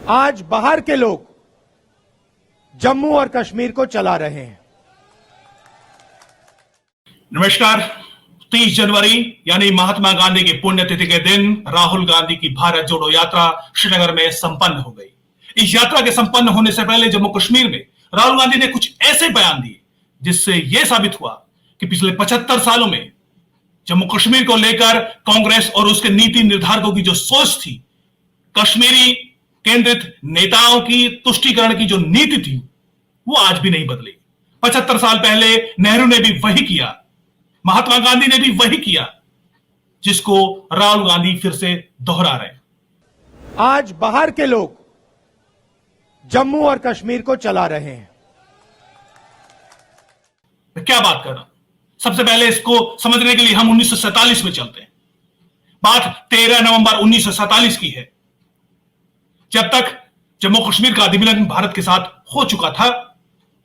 आज बाहर के लोग जम्मू और कश्मीर को चला रहे हैं। नमस्कार। 30 जनवरी यानी महात्मा गांधी की पुण्यतिथि के दिन राहुल गांधी की भारत जोड़ो यात्रा श्रीनगर में संपन्न हो गई। इस यात्रा के संपन्न होने से पहले जम्मू कश्मीर में राहुल गांधी ने कुछ ऐसे बयान दिए जिससे यह साबित हुआ कि पिछले 75 सालों में जम्मू कश्मीर को लेकर कांग्रेस और उसके नीति निर्धारकों की जो सोच थी, कश्मीरी केंद्रित नेताओं की तुष्टीकरण की जो नीति थी, वो आज भी नहीं बदली। 75 साल पहले नेहरू ने भी वही किया, महात्मा गांधी ने भी वही किया, जिसको राहुल गांधी फिर से दोहरा रहे हैं। आज बाहर के लोग जम्मू और कश्मीर को चला रहे हैं। मैं क्या बात कर रहा हूं? सबसे पहले इसको समझने के लिए हम 1947 में चलते हैं। बात 13 नवंबर 1947 की है, जब तक जम्मू कश्मीर का अधिविलीन भारत के साथ हो चुका था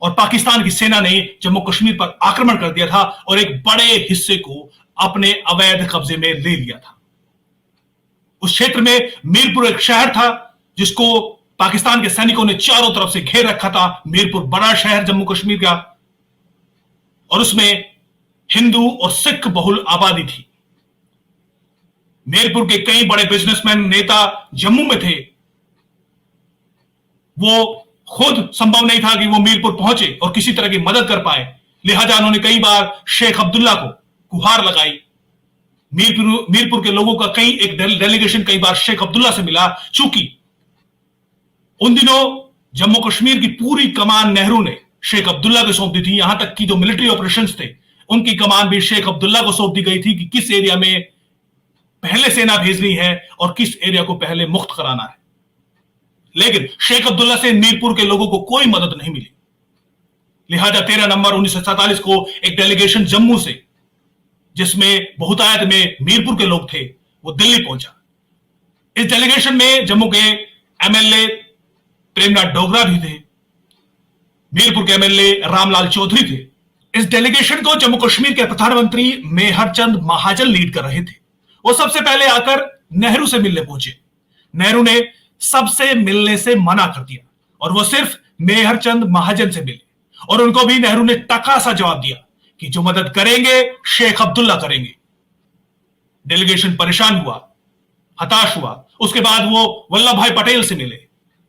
और पाकिस्तान की सेना ने जम्मू कश्मीर पर आक्रमण कर दिया था और एक बड़े हिस्से को अपने अवैध कब्जे में ले लिया था। उस क्षेत्र में मीरपुर एक शहर था जिसको पाकिस्तान के सैनिकों ने चारों तरफ से घेर रखा था। मीरपुर बड़ा शहर जम्मू कश्मीर का, और उसमें हिंदू और सिख बहुल आबादी थी। मीरपुर के कई बड़े बिजनेसमैन नेता जम्मू में थे। वो खुद संभव नहीं था कि वो मीरपुर पहुंचे और किसी तरह की मदद कर पाए, लिहाजा उन्होंने कई बार शेख अब्दुल्ला को गुहार लगाई। मीरपुर के लोगों का एक डेलीगेशन कई बार शेख अब्दुल्ला से मिला। चूंकि उन दिनों जम्मू कश्मीर की पूरी कमान नेहरू ने शेख अब्दुल्ला को सौंप दी थी, यहां तक कि जो मिलिट्री ऑपरेशंस थे उनकी कमान भी शेख अब्दुल्ला को सौंप दी गई थी कि किस एरिया में पहले सेना भेजनी है और किस एरिया को पहले मुक्त कराना है। लेकिन शेख अब्दुल्ला से मीरपुर के लोगों को कोई मदद नहीं मिली, लिहाजा 13 नवंबर 1947 को एक डेलीगेशन जम्मू से, जिसमें बहुतायत में मीरपुर के लोग थे, वो दिल्ली पहुंचा। इस डेलीगेशन में जम्मू के एमएलए प्रेमनाथ डोगरा भी थे, मीरपुर के एमएलए रामलाल चौधरी थे। इस डेलीगेशन को जम्मू कश्मीर के प्रधानमंत्री मेहरचंद महाजन लीड कर रहे थे। वो सबसे पहले आकर नेहरू से मिलने पहुंचे। नेहरू ने सबसे मिलने से मना कर दिया और वो सिर्फ मेहरचंद महाजन से मिले, और उनको भी नेहरू ने टका सा जवाब दिया कि जो मदद करेंगे शेख अब्दुल्ला करेंगे। डेलीगेशन परेशान हुआ, हताश हुआ। उसके बाद वो वल्लभ भाई पटेल से मिले।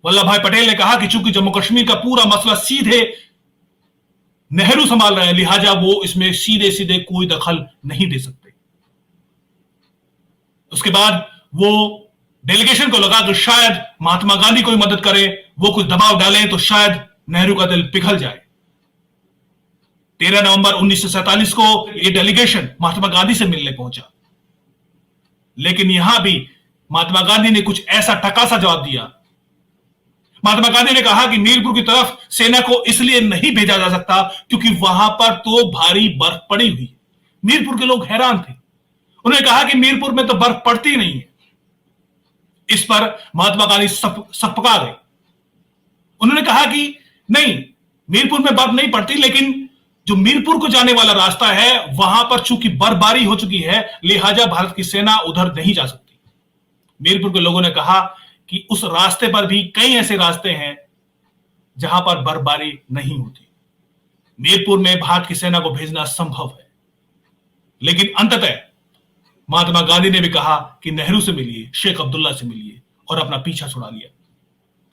वल्लभ भाई पटेल ने कहा कि चूंकि जम्मू कश्मीर का पूरा मसला सीधे नेहरू संभाल रहे हैं, लिहाजा वो इसमें सीधे सीधे कोई दखल नहीं दे सकते। उसके बाद वो डेलीगेशन को लगा कि शायद महात्मा गांधी कोई मदद करे, वो कुछ दबाव डालें तो शायद नेहरू का दिल पिघल जाए। 13 नवंबर 1947 को यह डेलीगेशन महात्मा गांधी से मिलने पहुंचा, लेकिन यहां भी महात्मा गांधी ने कुछ ऐसा टकासा जवाब दिया। महात्मा गांधी ने कहा कि मीरपुर की तरफ सेना को इसलिए नहीं भेजा जा सकता क्योंकि वहां पर तो भारी बर्फ पड़ी हुई। मीरपुर के लोग हैरान थे। उन्होंने कहा कि मीरपुर में तो बर्फ पड़ती नहीं है। इस पर महात्मा गांधी सपका गए। उन्होंने कहा कि नहीं, मीरपुर में बर्फ नहीं पड़ती, लेकिन जो मीरपुर को जाने वाला रास्ता है वहां पर चूंकि बर्फबारी हो चुकी है, लिहाजा भारत की सेना उधर नहीं जा सकती। मीरपुर के लोगों ने कहा कि उस रास्ते पर भी कई ऐसे रास्ते हैं जहां पर बर्फबारी नहीं होती। मीरपुर में भारत की सेना को भेजना संभव है। लेकिन अंततः महात्मा गांधी ने भी कहा कि नेहरू से मिलिए, शेख अब्दुल्ला से मिलिए, और अपना पीछा छुड़ा लिया।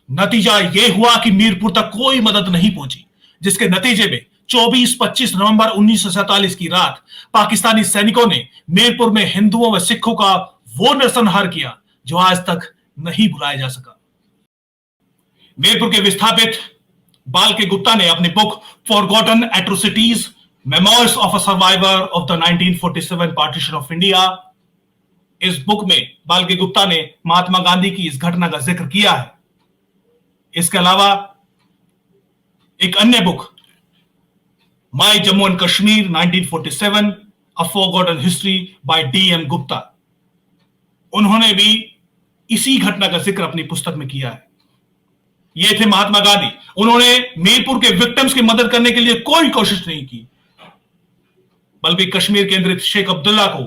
नतीजा यह हुआ कि मीरपुर तक कोई मदद नहीं पहुंची, जिसके नतीजे में 24-25 नवंबर 1947 की रात पाकिस्तानी सैनिकों ने मीरपुर में हिंदुओं व सिखों का वो नरसंहार किया जो आज तक नहीं भुलाया जा सका। मीरपुर के विस्थापित बाल्के गुप्ता ने अपनी book forgotten atrocities, memoirs of a survivor of the 1947 partition of India, इस बुक में बाल्के गुप्ता ने महात्मा गांधी की इस घटना का जिक्र किया है। इसके अलावा एक अन्य book, my Jammu and Kashmir 1947 a forgotten history by DM Gupta, उन्होंने भी इसी घटना का जिक्र अपनी पुस्तक में किया है। ये थे महात्मा गांधी। उन्होंने मीरपुर के विक्टिम्स की मदद करने के लिए कोई कोशिश नहीं की, बल्कि कश्मीर केंद्रित शेख अब्दुल्ला को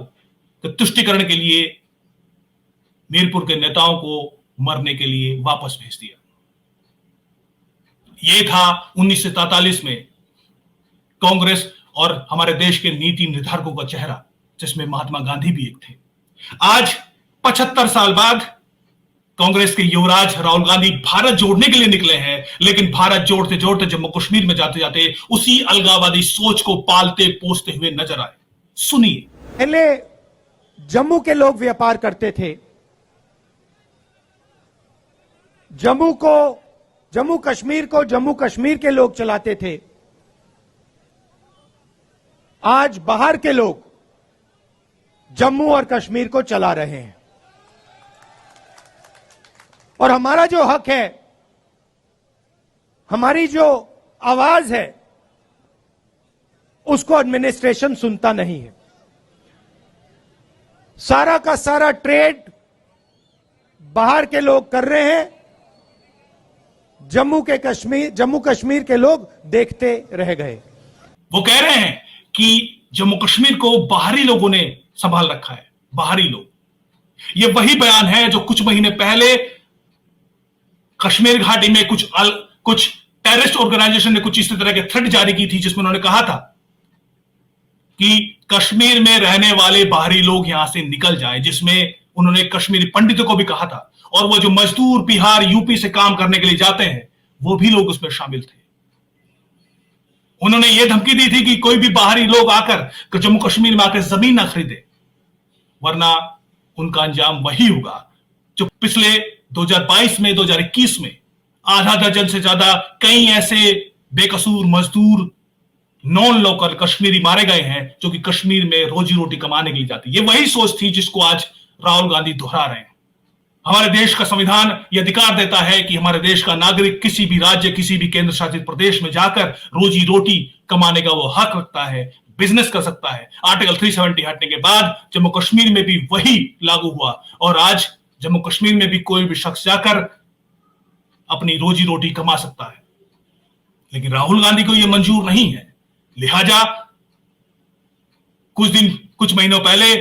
तुष्टीकरण के लिए मीरपुर के नेताओं को मरने के लिए वापस भेज दिया। ये था 1943 में कांग्रेस और हमारे देश के नीति निर्धारकों का चेहरा, जिसमें महात्मा गांधी भी एक थे। आज 75 साल बाद कांग्रेस के युवराज राहुल गांधी भारत जोड़ने के लिए निकले हैं, लेकिन भारत जोड़ते जोड़ते जम्मू कश्मीर में जाते जाते उसी अलगाववादी सोच को पालते पोसते हुए नजर आए। सुनिए। पहले जम्मू के लोग व्यापार करते थे, जम्मू कश्मीर के लोग चलाते थे। आज बाहर के लोग जम्मू और कश्मीर को चला रहे हैं, और हमारा जो हक है, हमारी जो आवाज है, उसको एडमिनिस्ट्रेशन सुनता नहीं है। सारा का सारा ट्रेड बाहर के लोग कर रहे हैं, जम्मू कश्मीर के लोग देखते रह गए। वो कह रहे हैं कि जम्मू कश्मीर को बाहरी लोगों ने संभाल रखा है, बाहरी लोग। ये वही बयान है जो कुछ महीने पहले कश्मीर घाटी में कुछ टेररिस्ट ऑर्गेनाइजेशन ने कुछ इस तरह के थ्रेट जारी की थी, जिसमें उन्होंने कहा था कि कश्मीर में रहने वाले बाहरी लोग यहां से निकल जाएं, जिसमें उन्होंने कश्मीरी पंडितों को भी कहा था, और वो जो मजदूर बिहार यूपी से काम करने के लिए जाते हैं वो भी लोग उसमें शामिल थे। उन्होंने ये धमकी दी थी कि कोई भी बाहरी लोग आकर जम्मू कश्मीर में आकर जमीन ना खरीदे, वरना उनका अंजाम वही होगा जो पिछले 2022 में 2021 में आधा दर्जन से ज्यादा कई ऐसे बेकसूर मजदूर नॉन लोकल कश्मीरी मारे गए हैं, जो कि कश्मीर में रोजी रोटी कमाने के लिए जाते। ये वही सोच थी जिसको आज राहुल गांधी दोहरा रहे हैं। हमारे देश का संविधान यह अधिकार देता है कि हमारे देश का नागरिक किसी भी राज्य, किसी भी केंद्र शासित प्रदेश में जाकर रोजी रोटी कमाने का वो हक रखता है, बिजनेस कर सकता है। आर्टिकल 370 हटने के बाद जम्मू कश्मीर में भी वही लागू हुआ, और आज जम्मू कश्मीर में भी कोई भी शख्स जाकर अपनी रोजी रोटी कमा सकता है। लेकिन राहुल गांधी को यह मंजूर नहीं है, लिहाजा कुछ महीनों पहले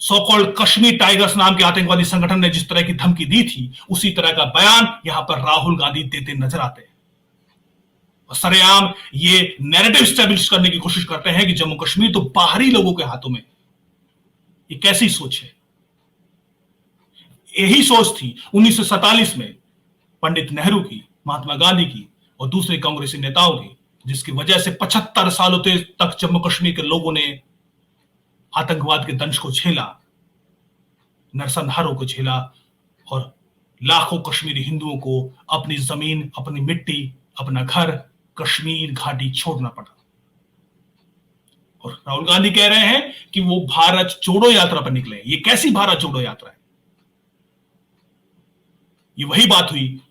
सो कॉल्ड कश्मीर टाइगर्स नाम के आतंकवादी संगठन ने जिस तरह की धमकी दी थी, उसी तरह का बयान यहां पर राहुल गांधी देते नजर आते हैं, और सरेआम ये नैरेटिव स्टैब्लिश करने की कोशिश करते हैं कि जम्मू कश्मीर तो बाहरी लोगों के हाथों में। ये कैसी सोच है? यही सोच थी 1947 में पंडित नेहरू की, महात्मा गांधी की और दूसरे कांग्रेसी नेताओं की, जिसकी वजह से 75 सालों तक जम्मू कश्मीर के लोगों ने आतंकवाद के दंश को झेला, नरसंहारों को झेला, और लाखों कश्मीरी हिंदुओं को अपनी जमीन, अपनी मिट्टी, अपना घर कश्मीर घाटी छोड़ना पड़ा। और राहुल गांधी कह रहे हैं कि वो भारत जोड़ो यात्रा पर निकले। ये कैसी भारत जोड़ो यात्रा है? ये वही बात हुई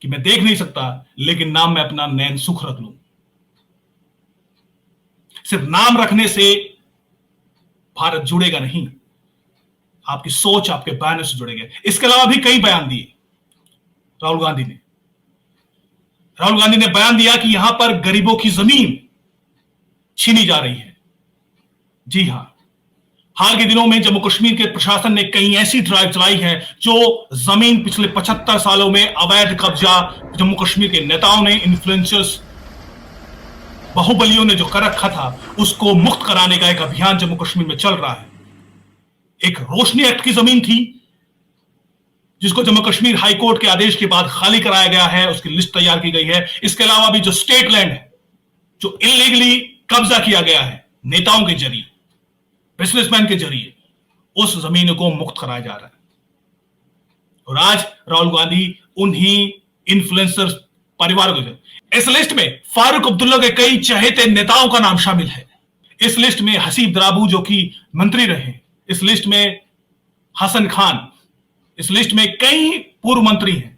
कि मैं देख नहीं सकता, लेकिन नाम में अपना नैन सुख रख लूं। सिर्फ नाम रखने से भारत जुड़ेगा नहीं, आपकी सोच, आपके बयानों से जुड़ेगा। इसके अलावा भी कई बयान दिए राहुल गांधी ने। राहुल गांधी ने बयान दिया कि यहां पर गरीबों की जमीन छीनी जा रही है। जी हां, हाल के दिनों में जम्मू कश्मीर के प्रशासन ने कई ऐसी ड्राइव चलाई है जो जमीन पिछले 75 सालों में अवैध कब्जा जम्मू कश्मीर के नेताओं ने, इन्फ्लुएंसर्स, बाहुबलियों ने जो कर रखा था, उसको मुक्त कराने का एक अभियान जम्मू कश्मीर में चल रहा है। एक रोशनी एक्ट की जमीन थी जिसको जम्मू कश्मीर हाई कोर्ट के आदेश के बाद खाली कराया गया है, उसकी लिस्ट तैयार की गई है। इसके अलावा भी जो स्टेट लैंड है, जो इलीगली कब्जा किया गया है नेताओं के जरिए, बिजनेसमैन के जरिए, उस जमीन को मुक्त कराया जा रहा है। और आज राहुल गांधी उन्हीं इन्फ्लुएंसर परिवार को, इस लिस्ट में फारूक अब्दुल्ला के कई चहेते नेताओं का नाम शामिल है। इस लिस्ट में हसीब द्राबू जो कि मंत्री रहे, इस लिस्ट में हसन खान, इस लिस्ट में कई पूर्व मंत्री हैं,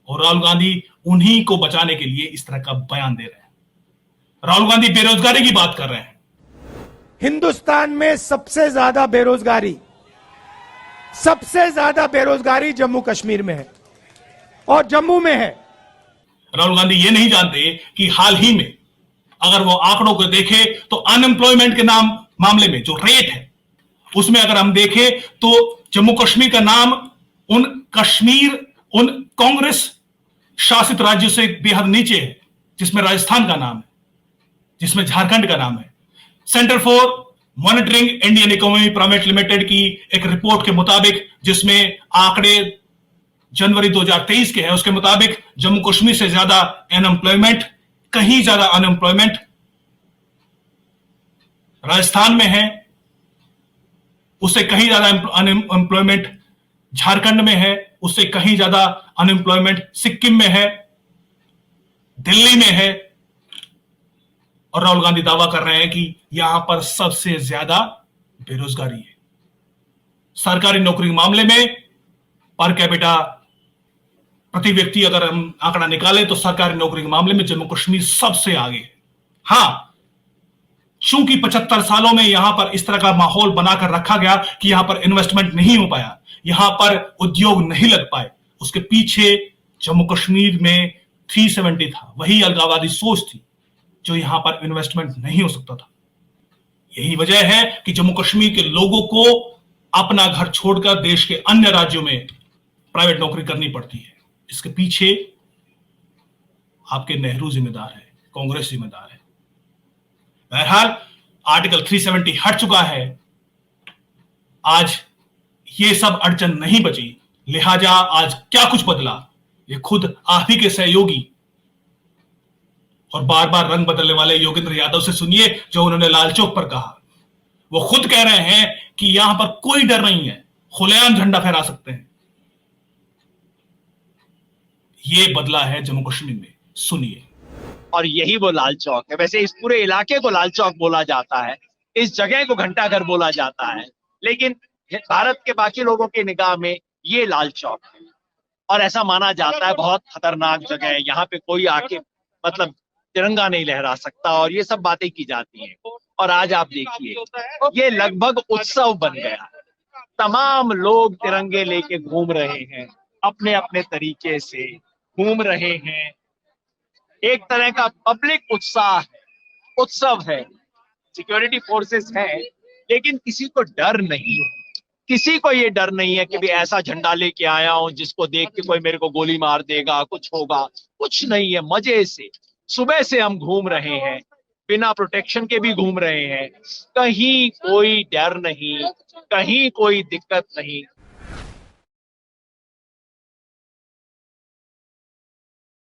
और राहुल गांधी उन्हीं को बचाने के लिए इस तरह का बयान दे रहे हैं। राहुल गांधी बेरोजगारी की बात कर रहे हैं। हिंदुस्तान में सबसे ज्यादा बेरोजगारी जम्मू कश्मीर में है, और जम्मू में है। राहुल गांधी ये नहीं जानते कि हाल ही में अगर वो आंकड़ों को देखे तो अनएम्प्लॉयमेंट के मामले में जो रेट है, उसमें अगर हम देखें तो जम्मू कश्मीर का नाम उन कांग्रेस शासित राज्यों से बेहद नीचे है, जिसमें राजस्थान का नाम है, जिसमें झारखंड का नाम है। Centre for monitoring Indian economy private limited की एक रिपोर्ट के मुताबिक, जिसमें आंकड़े जनवरी 2023 के हैं, उसके मुताबिक जम्मू कश्मीर से ज्यादा अनएम्प्लॉयमेंट, कहीं ज्यादा अनएम्प्लॉयमेंट राजस्थान में है, उससे कहीं ज्यादा अनएम्प्लॉयमेंट झारखंड में है, उससे कहीं ज्यादा अनएम्प्लॉयमेंट सिक्किम में है, दिल्ली में है। और राहुल गांधी दावा कर रहे हैं कि यहां पर सबसे ज्यादा बेरोजगारी है। सरकारी नौकरी के मामले में पर कैपिटा प्रति व्यक्ति अगर हम आंकड़ा निकालें तो सरकारी नौकरी के मामले में जम्मू कश्मीर सबसे आगे है। हां, चूंकि 75 सालों में यहां पर इस तरह का माहौल बनाकर रखा गया कि यहां पर इन्वेस्टमेंट नहीं हो पाया, यहां पर उद्योग नहीं लग पाए, उसके पीछे जम्मू कश्मीर में 370 था, वही अलगाववादी सोच थी जो यहां पर इन्वेस्टमेंट नहीं हो सकता था। यही वजह है कि जम्मू कश्मीर के लोगों को अपना घर छोड़कर देश के अन्य राज्यों में प्राइवेट नौकरी करनी पड़ती है। इसके पीछे आपके नेहरू जिम्मेदार है, कांग्रेस जिम्मेदार है। बहरहाल आर्टिकल 370 हट चुका है, आज ये सब अड़चन नहीं बची, लिहाजा आज क्या कुछ बदला ये खुद आप ही के सहयोगी और बार बार रंग बदलने वाले योगेंद्र यादव से सुनिए, जो उन्होंने लाल चौक पर कहा। वो खुद कह रहे हैं कि यहां पर कोई डर नहीं है, खुलेआम झंडा फहरा सकते हैं। ये बदला है जम्मू कश्मीर में, सुनिए। और यही वो लाल चौक है। वैसे इस पूरे इलाके को लाल चौक बोला जाता है, इस जगह को घंटाघर बोला जाता है, लेकिन भारत के बाकी लोगों की निगाह में ये लाल चौक है और ऐसा माना जाता है बहुत खतरनाक जगह है, यहाँ पे कोई आके मतलब तिरंगा नहीं लहरा सकता और ये सब बातें की जाती हैं। और आज आप देखिए ये लगभग उत्सव बन गया, तमाम लोग तिरंगे लेके घूम रहे हैं, अपने अपने तरीके से घूम रहे हैं। एक तरह का पब्लिक उत्साह है, उत्सव है। सिक्योरिटी फोर्सेस हैं, लेकिन किसी को डर नहीं है, किसी को ये डर नहीं है कि भी ऐसा झंडा लेके आया हूं जिसको देख के कोई मेरे को गोली मार देगा, कुछ होगा, कुछ नहीं है। मजे से सुबह से हम घूम रहे हैं, बिना प्रोटेक्शन के भी घूम रहे हैं, कहीं कोई डर नहीं, कहीं कोई दिक्कत नहीं।